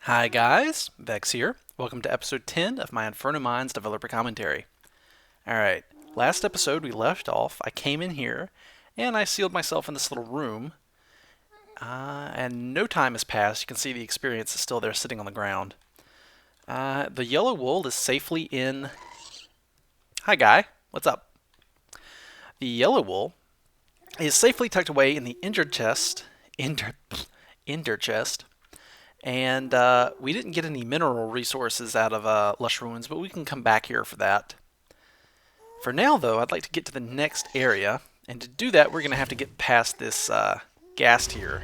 Hi guys, Vechs here. Welcome to episode 10 of my Inferno Minds developer commentary. Alright, last episode we left off, I came in here and I sealed myself in this little room. And no time has passed. You can see the experience is still there sitting on the ground. The yellow wool is safely in... Hi guy, what's up? The yellow wool is safely tucked away in the injured chest. Injured chest. And we didn't get any mineral resources out of Lush Ruins, but we can come back here for that. For now, though, I'd like to get to the next area. And to do that, we're going to have to get past this Ghast here,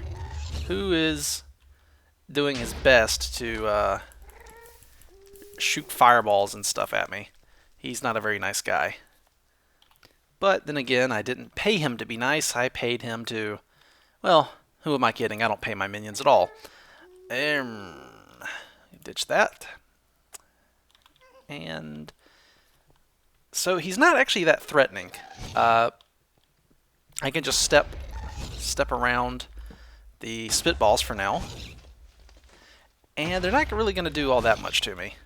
who is doing his best to shoot fireballs and stuff at me. He's not a very nice guy. But then again, I didn't pay him to be nice. I paid him to... Well, who am I kidding? I don't pay my minions at all. Ditch that. And so he's not actually that threatening. I can just step around the spitballs for now. And they're not really going to do all that much to me.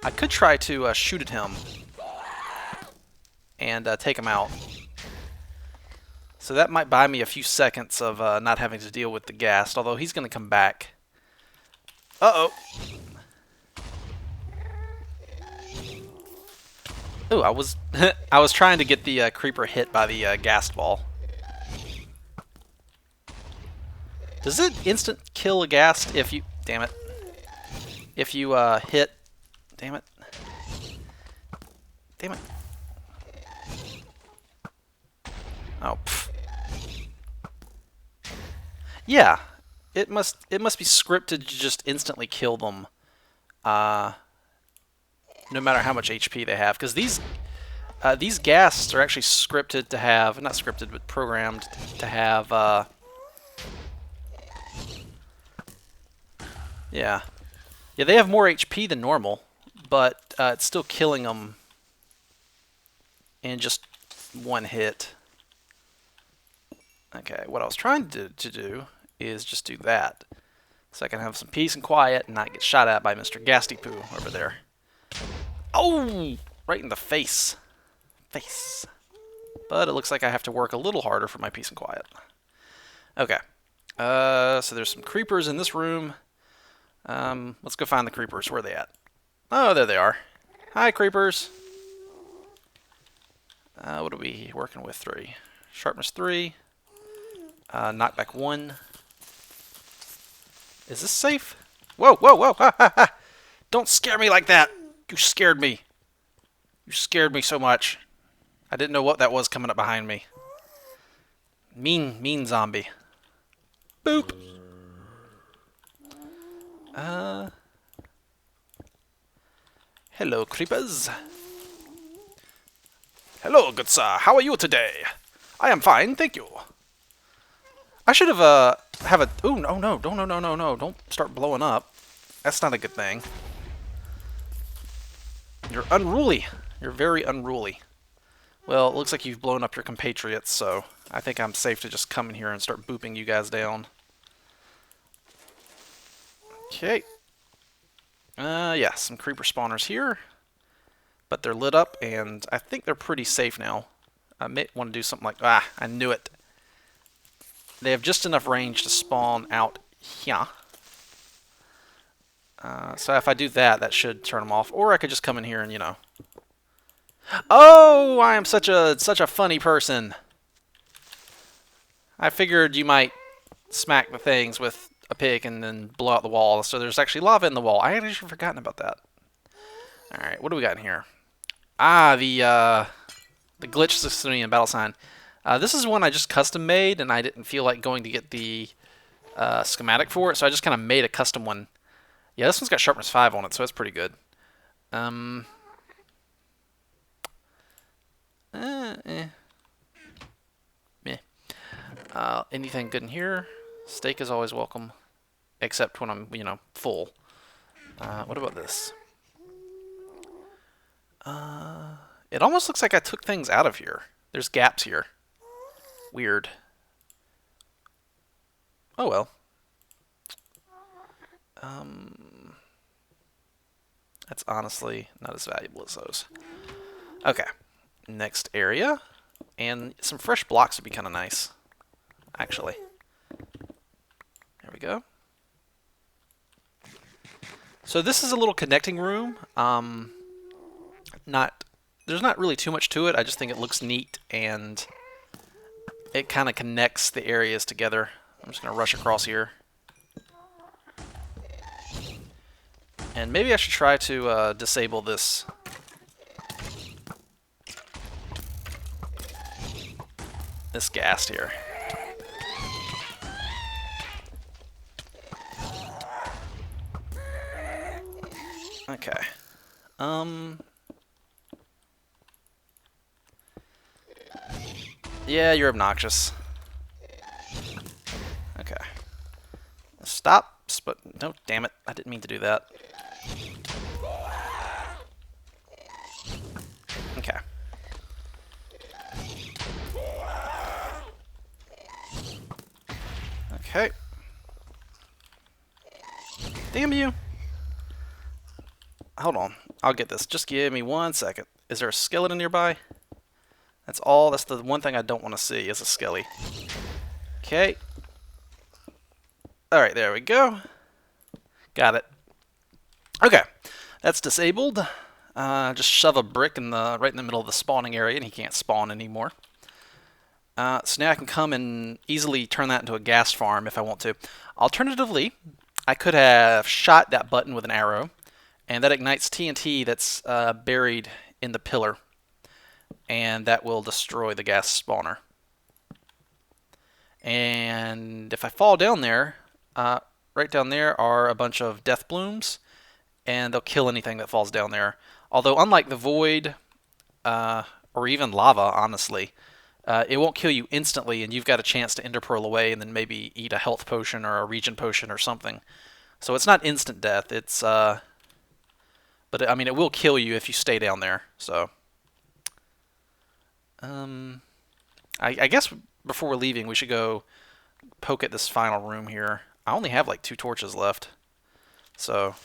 I could try to shoot at him and take him out. So that might buy me a few seconds of not having to deal with the ghast, although he's going to come back. Uh-oh. Ooh, I was I was trying to get the creeper hit by the ghast ball. Does it instant kill a ghast if you... Damn it. If you hit... Damn it. Damn it. Oh, pff. Yeah. It must be scripted to just instantly kill them, no matter how much HP they have. Because these ghasts are actually scripted to have, not scripted, but programmed to have. Yeah, they have more HP than normal, but it's still killing them in just one hit. Okay, what I was trying to do is just do that, so I can have some peace and quiet and not get shot at by Mr. Ghasty Poo over there. Oh! Right in the face. But it looks like I have to work a little harder for my peace and quiet. Okay. So there's some creepers in this room. Let's go find the creepers. Where are they at? Oh, there they are. Hi, creepers. What are we working with? 3. Sharpness 3. Knockback 1. Is this safe? Whoa, whoa, whoa! Ha, ha, ha. Don't scare me like that! You scared me. You scared me so much. I didn't know what that was coming up behind me. Mean zombie. Boop! Hello, creepers. Hello, good sir. How are you today? I am fine, thank you. I should have ooh, no, don't start blowing up. That's not a good thing. You're unruly. You're very unruly. Well, it looks like you've blown up your compatriots, so I think I'm safe to just come in here and start booping you guys down. Okay. Yeah, some creeper spawners here. But they're lit up, and I think they're pretty safe now. I may want to do something like... Ah, I knew it. They have just enough range to spawn out here. So if I do that, that should turn them off. Or I could just come in here and, you know... Oh, I am such a funny person. I figured you might smack the things with a pick and then blow out the wall. So there's actually lava in the wall. I had actually forgotten about that. Alright, what do we got in here? Ah, the glitch system and battle sign. This is one I just custom made, and I didn't feel like going to get the schematic for it, so I just kind of made a custom one. Yeah, this one's got sharpness 5 on it, so that's pretty good. Anything good in here? Steak is always welcome, except when I'm, you know, full. What about this? It almost looks like I took things out of here. There's gaps here. Weird. Oh well. That's honestly not as valuable as those. Okay, next area. And some fresh blocks would be kind of nice, actually. There we go. So this is a little connecting room. There's not really too much to it. I just think it looks neat, and it kind of connects the areas together. I'm just going to rush across here. And maybe I should try to disable this. This gas here. Okay. Yeah, you're obnoxious. Okay. Stop. But no, damn it. I didn't mean to do that. Okay. Okay. Damn you. Hold on. I'll get this. Just give me 1 second. Is there a skeleton nearby? That's all. That's the one thing I don't want to see is a skelly. Okay. Alright, there we go. Got it. Okay. That's disabled. Just shove a brick right in the middle of the spawning area, and he can't spawn anymore. So now I can come and easily turn that into a gas farm if I want to. Alternatively, I could have shot that button with an arrow, and that ignites TNT that's buried in the pillar, and that will destroy the gas spawner. And if I fall down there, right down there are a bunch of death blooms, and they'll kill anything that falls down there. Although, unlike the void, or even lava, honestly, it won't kill you instantly, and you've got a chance to ender pearl away and then maybe eat a health potion or a regen potion or something. So it's not instant death. It's but I mean, it will kill you if you stay down there. So, I guess before we're leaving, we should go poke at this final room here. I only have like 2 torches left. So,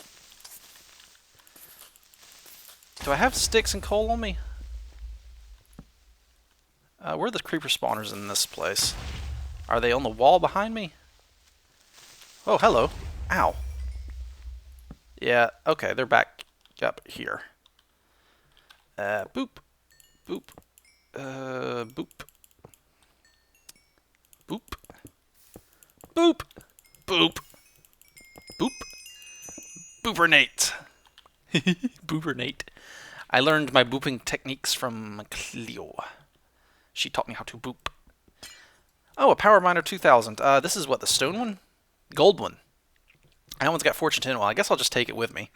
do I have sticks and coal on me? Where are the creeper spawners in this place? Are they on the wall behind me? Oh, hello. Ow. Yeah, okay, they're back up here. Boop. Boop. Boop. Boop. Boop. Boop. Boop. Boopernate. Boopernate. I learned my booping techniques from MacLeod. She taught me how to boop. Oh, a Power Miner 2000. This is what, the stone one? Gold one. That one's got Fortune 10. Well, I guess I'll just take it with me.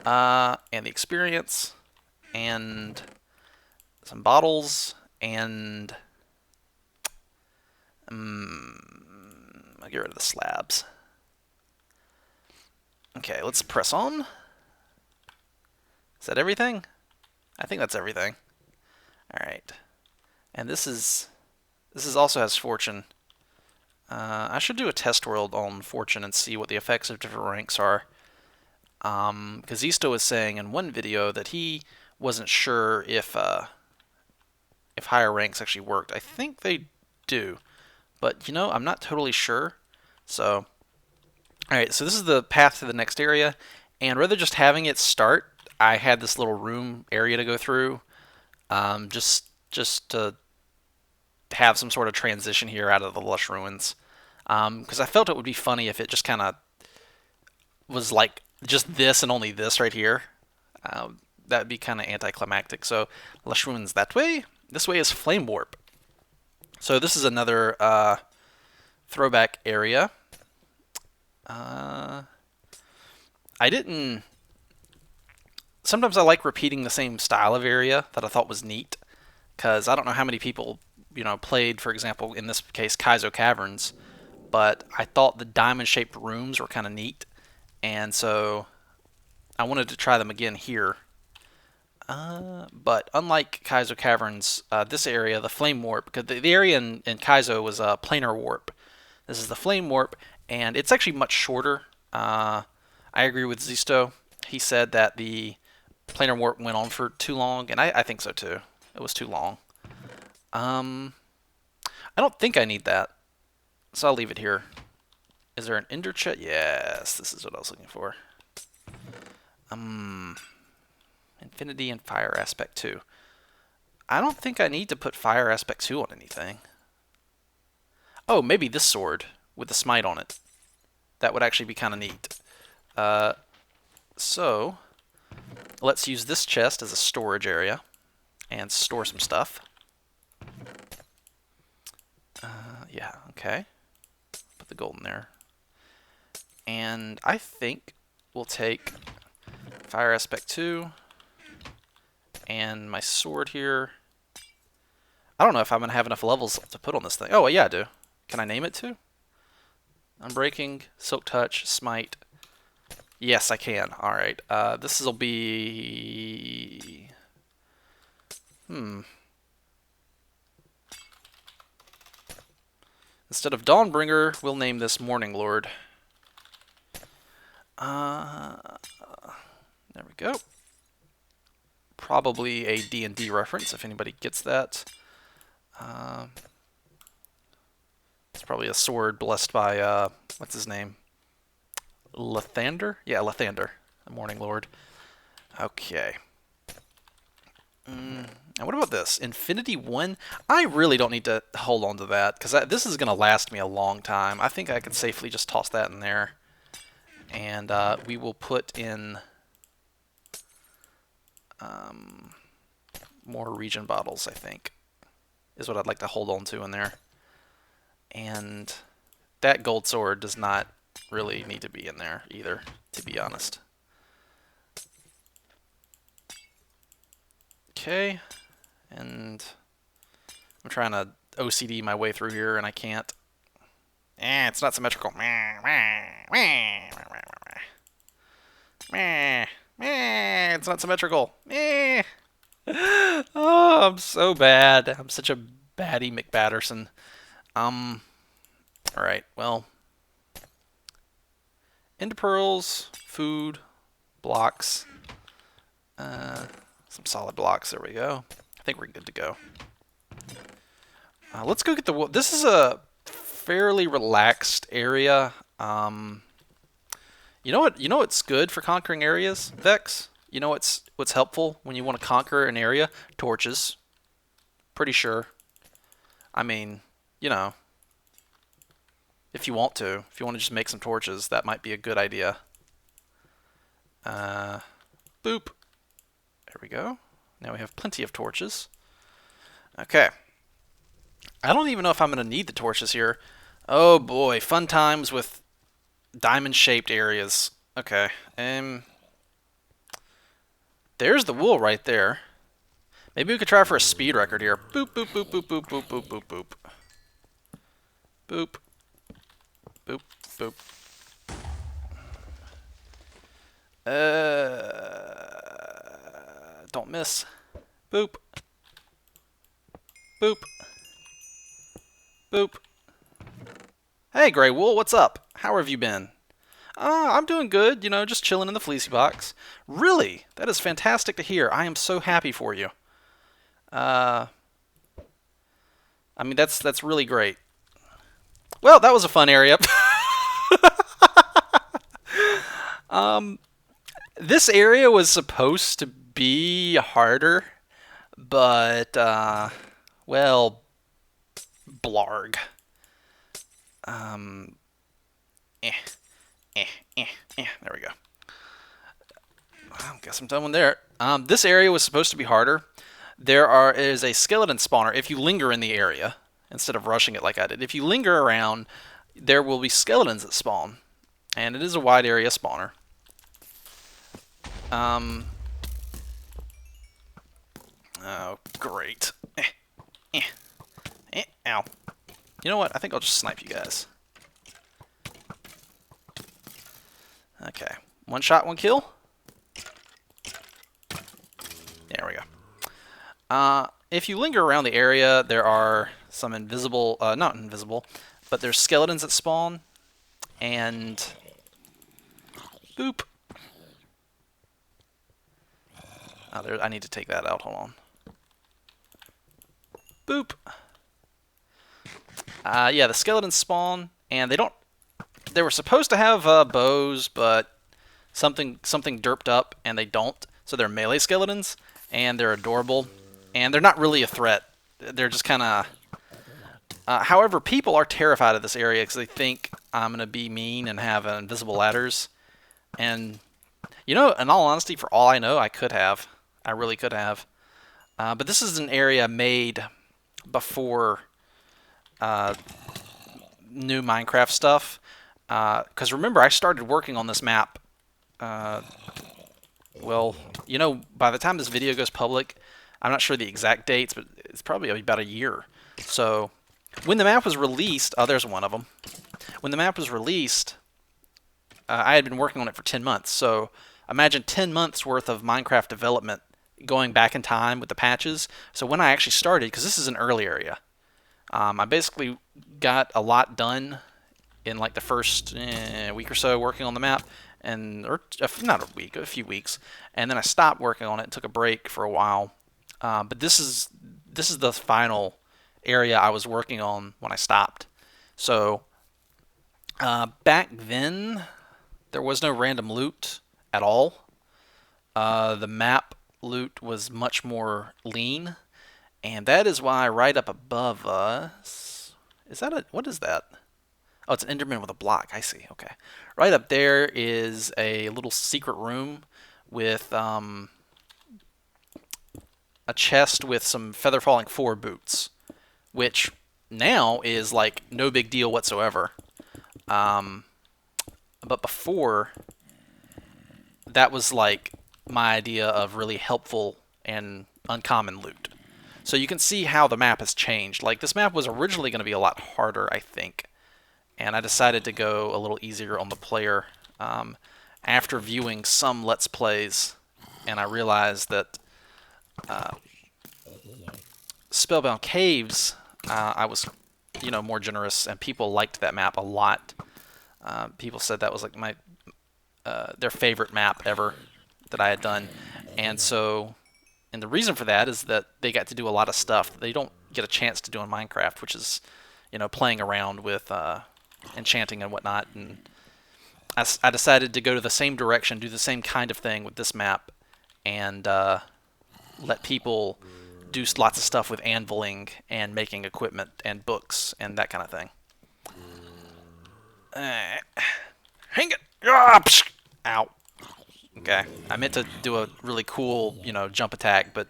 And the experience. And some bottles. And I'll get rid of the slabs. Okay, let's press on. Is that everything? I think that's everything. Alright. And this also has Fortune. I should do a test world on Fortune and see what the effects of different ranks are. Because Zisto was saying in one video that he wasn't sure if higher ranks actually worked. I think they do. But, you know, I'm not totally sure. So, alright, so this is the path to the next area. And rather just having it start, I had this little room area to go through. Just to have some sort of transition here out of the lush ruins. Because I felt it would be funny if it just kind of was like just this and only this right here. That would be kind of anticlimactic. So, lush ruins that way. This way is flame warp. So this is another throwback area. Sometimes I like repeating the same style of area that I thought was neat. Because I don't know how many people, you know, played, for example, in this case, Kaizo Caverns. But I thought the diamond-shaped rooms were kind of neat. And so I wanted to try them again here. But unlike Kaizo Caverns, this area, the Flame Warp, because the area in Kaizo was a planar warp. This is the Flame Warp, and it's actually much shorter. I agree with Zisto. He said that the planar warp went on for too long, and I think so too. It was too long. I don't think I need that, so I'll leave it here. Is there an ender chest? Yes, this is what I was looking for. Infinity and fire aspect 2. I don't think I need to put fire aspect 2 on anything. Oh, maybe this sword with the smite on it. That would actually be kind of neat. So, let's use this chest as a storage area and store some stuff. Yeah, okay. Put the gold in there. And I think we'll take fire aspect 2 and my sword here. I don't know if I'm going to have enough levels to put on this thing. Oh, well, yeah, I do. Can I name it too? Unbreaking, Silk Touch, Smite. Yes, I can. Alright. This will be... Instead of Dawnbringer, we'll name this Morning Lord. There we go. Probably a D&D reference, if anybody gets that. It's probably a sword blessed by, what's his name? Lathander? Yeah, Lathander, the Morning Lord. Okay. And what about this? Infinity 1? I really don't need to hold on to that, because this is going to last me a long time. I think I can safely just toss that in there. And we will put in more region bottles, I think, is what I'd like to hold on to in there. And that gold sword does not really need to be in there either, to be honest. Okay, and I'm trying to OCD my way through here, and I can't. It's not symmetrical. It's not symmetrical. Oh, I'm so bad. I'm such a baddie McBatterson. Alright, well. Ender pearls, food, blocks. Some solid blocks. There we go. I think we're good to go. Let's go get the wool. This is a fairly relaxed area. You know what? You know what's good for conquering areas, Vechs? You know what's helpful when you want to conquer an area? Torches. Pretty sure. I mean, you know, if you want to just make some torches, that might be a good idea. Boop. There we go. Now we have plenty of torches. Okay. I don't even know if I'm going to need the torches here. Oh boy, fun times with diamond-shaped areas. Okay. There's the wool right there. Maybe we could try for a speed record here. Boop, boop, boop, boop, boop, boop, boop, boop, boop. Boop. Boop, boop. Don't miss. Boop. Boop. Boop. Hey, Grey Wool, what's up? How have you been? I'm doing good, you know, just chilling in the fleecy box. Really? That is fantastic to hear. I am so happy for you. I mean, that's really great. Well, that was a fun area. This area was supposed to be harder, but, well, blarg. There we go. I guess I'm done with there. This area was supposed to be harder. There is a skeleton spawner. If you linger in the area, instead of rushing it like I did, if you linger around, there will be skeletons that spawn. And it is a wide area spawner. Oh, great. Ow. You know what? I think I'll just snipe you guys. Okay. One shot, one kill. There we go. If you linger around the area, there are some invisible, not invisible, but there's skeletons that spawn. And boop. I need to take that out. Hold on. Boop. Yeah, the skeletons spawn, and they don't. They were supposed to have bows, but something derped up, and they don't. So they're melee skeletons, and they're adorable, and they're not really a threat. They're just kind of. However, people are terrified of this area because they think I'm gonna be mean and have invisible ladders, and you know, in all honesty, for all I know, I could have. I really could have. But this is an area made before new Minecraft stuff. Because remember, I started working on this map. Well, you know, by the time this video goes public, I'm not sure the exact dates, but it's probably about a year. So, when the map was released, oh, there's one of them. When the map was released, I had been working on it for 10 months. So, imagine 10 months worth of Minecraft development going back in time with the patches. So, when I actually started, because this is an early area, I basically got a lot done in like the first week or so working on the map, or not a week, a few weeks, and then I stopped working on it and took a break for a while. But this is the final area I was working on when I stopped. So back then there was no random loot at all. The map loot was much more lean, and that is why right up above us, what is that? Oh, it's an Enderman with a block. I see. Okay. Right up there is a little secret room with a chest with some Feather Falling 4 boots, which now is like no big deal whatsoever. But before, that was like my idea of really helpful and uncommon loot. So you can see how the map has changed. Like, this map was originally going to be a lot harder, I think. And I decided to go a little easier on the player after viewing some Let's Plays. And I realized that Spellbound Caves, I was, more generous, and people liked that map a lot. People said that was like their favorite map ever that I had done. And so, and the reason for that is that they got to do a lot of stuff that they don't get a chance to do in Minecraft, which is, playing around with enchanting and whatnot. And I decided to go to the same direction, do the same kind of thing with this map, and let people do lots of stuff with anviling and making equipment and books and that kind of thing. Hang it! Ah, psh! Ow. Okay, I meant to do a really cool, jump attack, but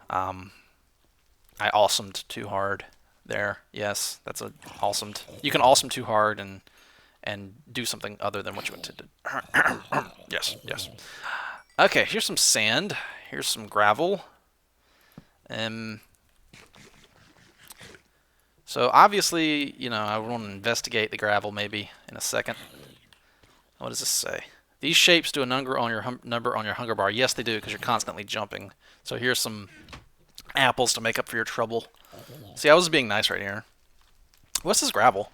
I awesomed too hard there. Yes, that's a awesomed. You can awesome too hard and do something other than what you intended. Yes, yes. Okay, here's some sand. Here's some gravel. So obviously, I want to investigate the gravel maybe in a second. What does this say? These shapes do a number on your hunger bar. Yes, they do, because you're constantly jumping. So here's some apples to make up for your trouble. See, I was being nice right here. What's this gravel?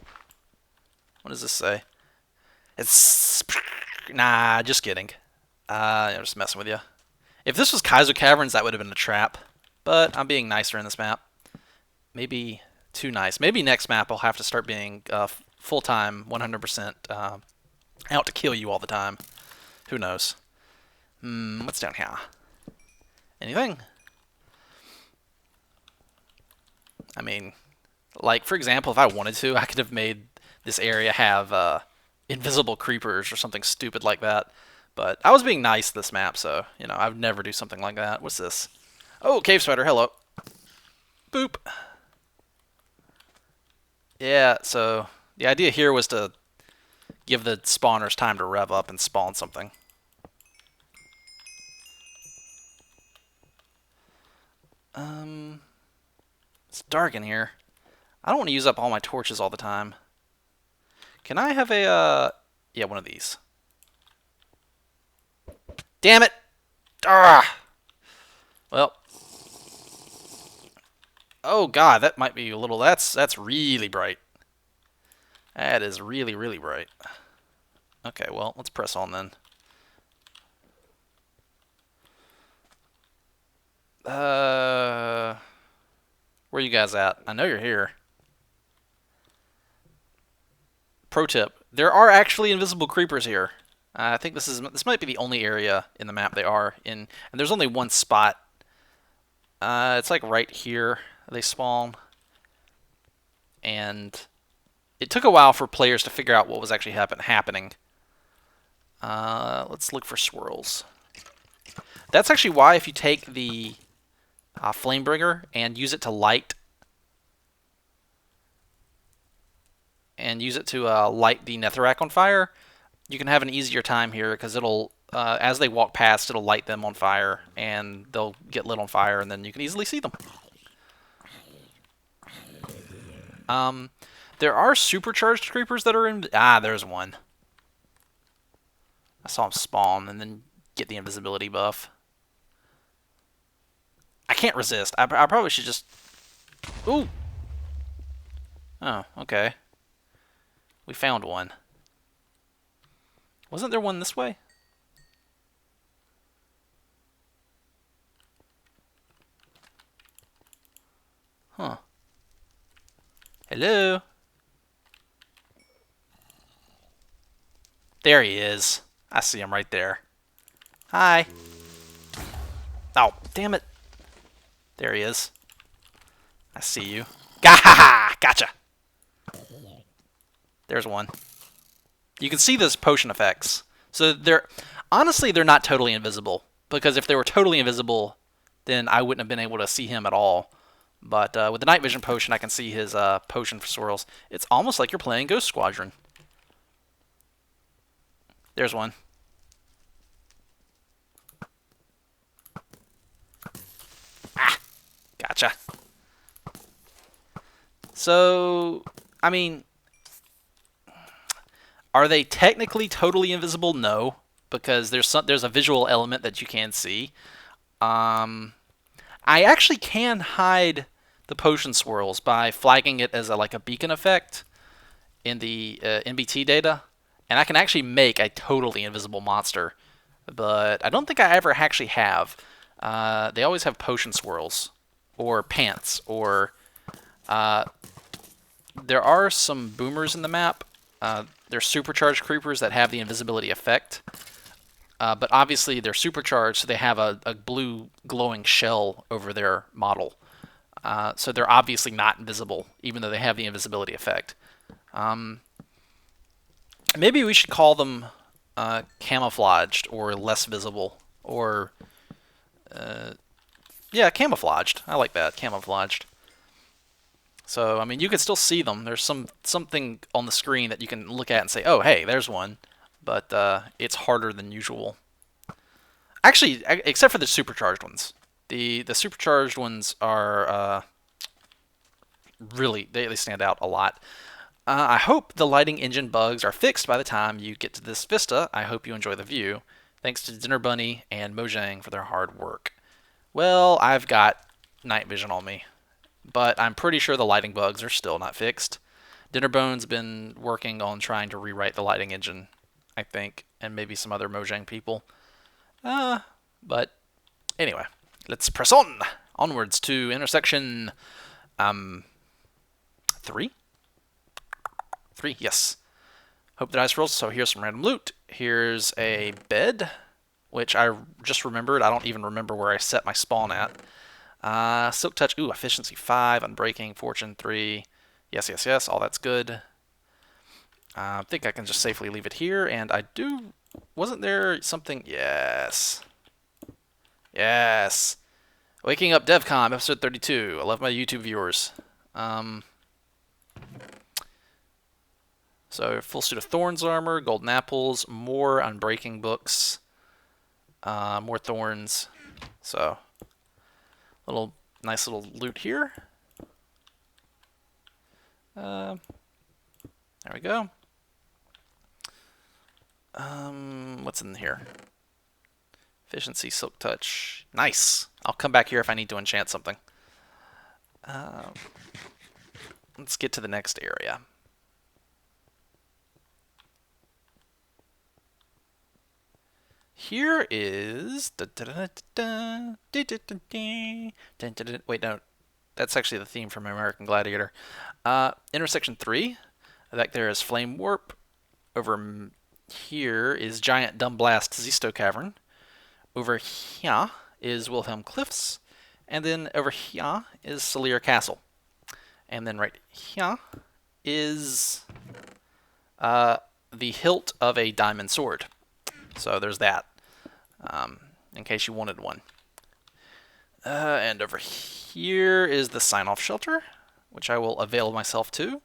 What does this say? It's... Nah, just kidding. I'm just messing with you. If this was Kaiser Caverns, that would have been a trap. But I'm being nicer in this map. Maybe too nice. Maybe next map I'll have to start being full-time, 100% out to kill you all the time. Who knows? What's down here? Anything? I mean, like, for example, if I wanted to, I could have made this area have invisible creepers or something stupid like that. But I was being nice this map, so, I would never do something like that. What's this? Oh, cave spider, hello. Boop. Yeah, so the idea here was to give the spawners time to rev up and spawn something. It's dark in here. I don't want to use up all my torches all the time. Can I have a, yeah, one of these. Damn it! Ah! Well. Oh god, that might be a little, that's really bright. That is really, really bright. Okay, well, let's press on then. Where you guys at? I know you're here. Pro tip: there are actually invisible creepers here. I think this might be the only area in the map they are in, and there's only one spot. It's like right here they spawn, and it took a while for players to figure out what was actually happening. Let's look for swirls. That's actually why if you take the Flamebringer and use it to light light the Netherrack on fire, you can have an easier time here because it'll, as they walk past, it'll light them on fire and they'll get lit on fire, and then you can easily see them. There are supercharged creepers that are in. There's one. I saw him spawn and then get the invisibility buff. I can't resist. I probably should just. Ooh. Oh, okay. We found one. Wasn't there one this way? Huh. Hello? There he is. I see him right there. Hi. Oh, damn it. There he is. I see you. Gotcha. There's one. You can see those potion effects. So honestly, they're not totally invisible. Because if they were totally invisible, then I wouldn't have been able to see him at all. But with the night vision potion, I can see his potion for swirls. It's almost like you're playing Ghost Squadron. There's one. Gotcha. So, I mean, are they technically totally invisible? No, because there's a visual element that you can see. I actually can hide the potion swirls by flagging it as like a beacon effect in the NBT data, and I can actually make a totally invisible monster. But I don't think I ever actually have. They always have potion swirls or pants, or there are some boomers in the map. They're supercharged creepers that have the invisibility effect. But obviously they're supercharged, so they have a blue glowing shell over their model. So they're obviously not invisible, even though they have the invisibility effect. Maybe we should call them camouflaged or less visible, or yeah, camouflaged. I like that, camouflaged. So I mean, you can still see them. There's something on the screen that you can look at and say, "Oh, hey, there's one," but it's harder than usual. Actually, except for the supercharged ones. The supercharged ones are really they stand out a lot. I hope the lighting engine bugs are fixed by the time you get to this vista. I hope you enjoy the view. Thanks to Dinner Bunny and Mojang for their hard work. Well, I've got night vision on me, but I'm pretty sure the lighting bugs are still not fixed. Dinnerbone's been working on trying to rewrite the lighting engine, I think, and maybe some other Mojang people. But anyway, let's press on. Onwards to intersection 3? 3, yes. Hope the dice rolls. So here's some random loot. Here's a bed, which I just remembered. I don't even remember where I set my spawn at. Silk Touch, efficiency 5, Unbreaking, Fortune 3. Yes, all that's good. I think I can just safely leave it here, and I do... Wasn't there something... Yes. Waking Up DevCon, episode 32. I love my YouTube viewers. So, full suit of Thorns armor, golden apples, more Unbreaking books, more thorns. So, nice little loot here. There we go. What's in here? Efficiency, Silk Touch. Nice. I'll come back here if I need to enchant something. Let's get to the next area. here is... Wait, no. That's actually the theme from American Gladiator. Intersection 3. Back there is Flame Warp. Over here is Giant Dumb Blast Zisto Cavern. Over here is Wilhelm Cliffs. And then over here is Salir Castle. And then right here is the hilt of a diamond sword. So there's that, in case you wanted one. And over here is the sign-off shelter, which I will avail myself to.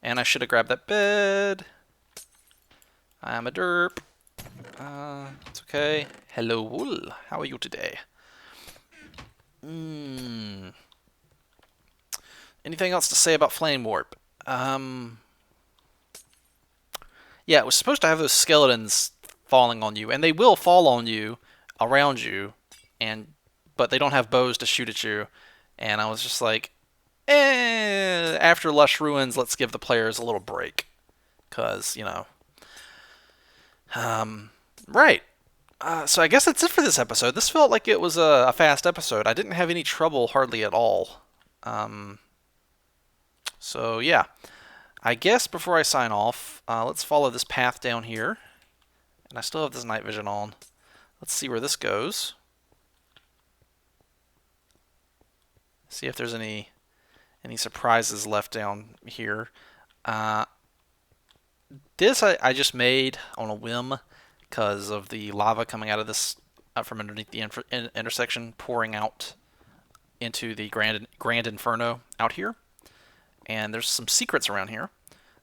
And I should have grabbed that bed. I'm a derp. It's okay. Hello, Wool. How are you today? Anything else to say about Flame Warp? Yeah, it was supposed to have those skeletons falling on you, and they will fall on you, around you, but they don't have bows to shoot at you. And I was just like, after Lush Ruins, let's give the players a little break. Because, right. So I guess that's it for this episode. This felt like it was a fast episode. I didn't have any trouble hardly at all. So yeah. I guess before I sign off, let's follow this path down here. And I still have this night vision on. Let's see where this goes. See if there's any surprises left down here. This I just made on a whim because of the lava coming out of this from underneath the intersection, pouring out into the Grand Inferno out here. And there's some secrets around here.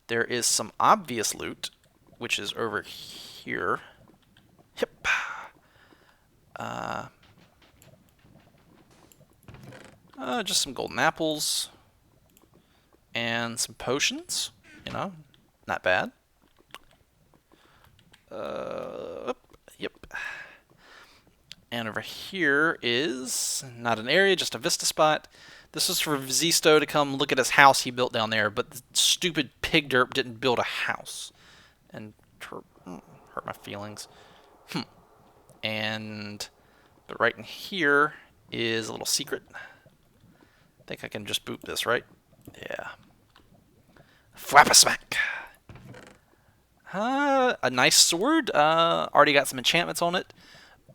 There is some obvious loot, which is over here. Yep. Just some golden apples. And some potions. Not bad. Yep. And over here is not an area, just a vista spot. This is for Zisto to come look at his house he built down there, but the stupid pig derp didn't build a house. And hurt my feelings. But right in here is a little secret. I think I can just boot this, right? Yeah. Fwappa-smack! A nice sword. Already got some enchantments on it.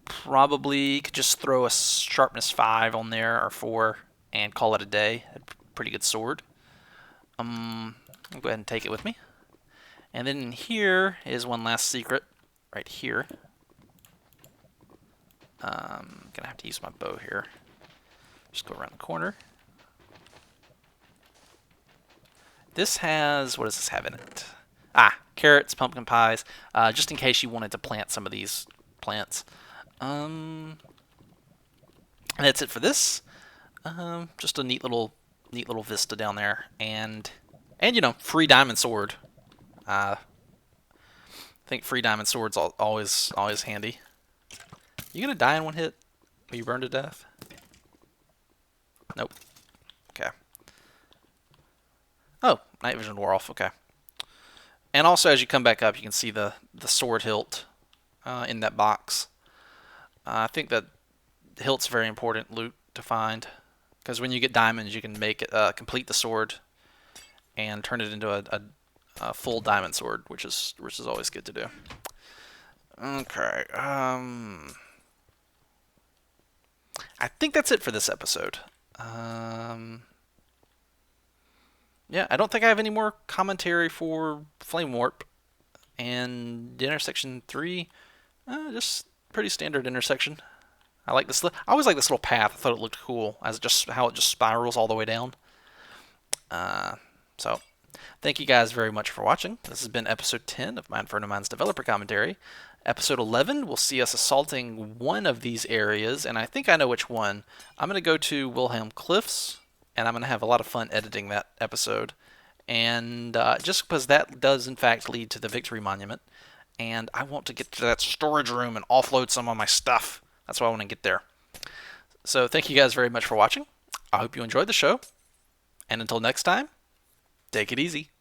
Probably could just throw a sharpness 5 on there, or 4, and call it a day. A pretty good sword. I'll go ahead and take it with me. And then here is one last secret, right here. I'm gonna have to use my bow here. Just go around the corner. This has, what does this have in it? Carrots, pumpkin pies, just in case you wanted to plant some of these plants. And that's it for this. Just a neat little vista down there, and free diamond sword. I think free diamond sword's always handy. You gonna die in one hit? Will you burn to death? Nope. Okay. Oh, night vision wore off. Okay. And also, as you come back up, you can see the sword hilt in that box. I think that the hilt's very important loot to find, because when you get diamonds, you can make it complete the sword and turn it into a full diamond sword, which is always good to do. Okay. I think that's it for this episode. Yeah, I don't think I have any more commentary for Flame Warp. And Intersection 3, just pretty standard intersection. I like this. I always like this little path. I thought it looked cool, as how it just spirals all the way down. So, thank you guys very much for watching. This has been episode 10 of my Inferno Mines developer commentary. Episode 11 will see us assaulting one of these areas, and I think I know which one. I'm going to go to Wilhelm Cliffs, and I'm going to have a lot of fun editing that episode. And just because that does, in fact, lead to the Victory Monument. And I want to get to that storage room and offload some of my stuff. That's why I want to get there. So thank you guys very much for watching. I hope you enjoyed the show. And until next time, take it easy.